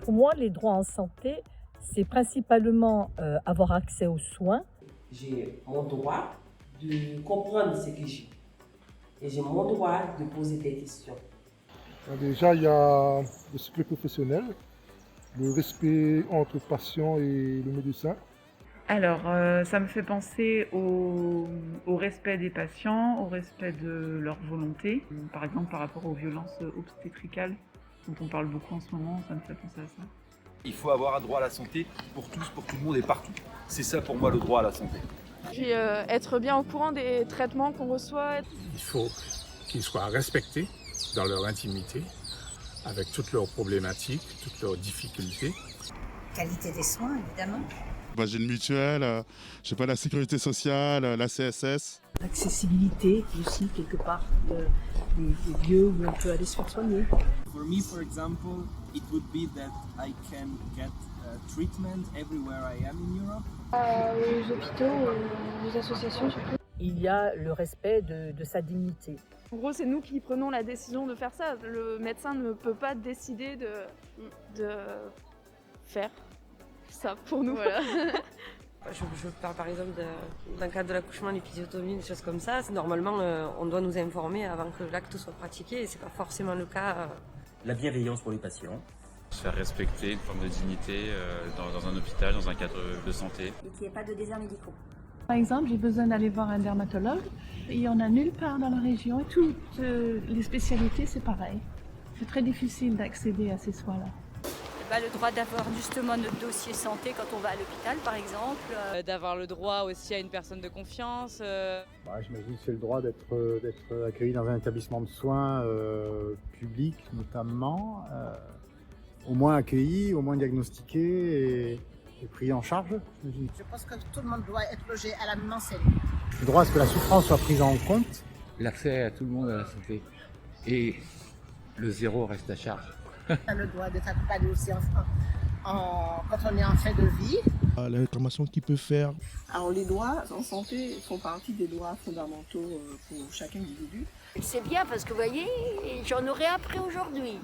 Pour moi, les droits en santé, c'est principalement avoir accès aux soins. J'ai mon droit de comprendre ce que j'ai. Et j'ai mon droit de poser des questions. Déjà, il y a le cycle professionnel, le respect entre patient et le médecin. Alors, ça me fait penser au respect des patients, au respect de leur volonté. Par exemple, par rapport aux violences obstétricales, dont on parle beaucoup en ce moment, ça me fait penser à ça. Il faut avoir un droit à la santé pour tous, pour tout le monde et partout. C'est ça pour moi le droit à la santé. Puis être bien au courant des traitements qu'on reçoit. Il faut qu'ils soient respectés dans leur intimité, avec toutes leurs problématiques, toutes leurs difficultés. Qualité des soins, évidemment. J'ai une mutuelle, la sécurité sociale, la CSS. L'accessibilité aussi, quelque part, des lieux où on peut aller se faire soigner. For me, for example, it would be that I can get treatment everywhere I am in Europe. Aux hôpitaux, aux associations surtout. Il y a le respect de sa dignité. En gros, c'est nous qui prenons la décision de faire ça. Le médecin ne peut pas décider de faire ça pour nous. Voilà. Je parle par exemple d'un cas de l'accouchement, l'épisiotomie, des choses comme ça. Normalement, on doit nous informer avant que l'acte soit pratiqué et c'est pas forcément le cas. La bienveillance pour les patients. Se faire respecter une forme de dignité dans un hôpital, dans un cadre de santé. Et qu'il n'y ait pas de déserts médicaux. Par exemple, j'ai besoin d'aller voir un dermatologue. Il n'y en a nulle part dans la région. Toutes les spécialités, c'est pareil. C'est très difficile d'accéder à ces soins-là. Le droit d'avoir justement notre dossier santé quand on va à l'hôpital, par exemple. D'avoir le droit aussi à une personne de confiance. J'imagine que c'est le droit d'être accueilli dans un établissement de soins public, notamment. Au moins accueilli, au moins diagnostiqué et pris en charge. Je pense que tout le monde doit être logé à la même enseigne. Le droit à ce que la souffrance soit prise en compte. L'accès à tout le monde à la santé. Et le zéro reste à charge. Le droit d'être accompagné aussi quand on est en fin de vie. La réclamation qu'il peut faire. Alors les droits en santé font partie des droits fondamentaux pour chaque individu. C'est bien parce que vous voyez, j'en aurais appris aujourd'hui.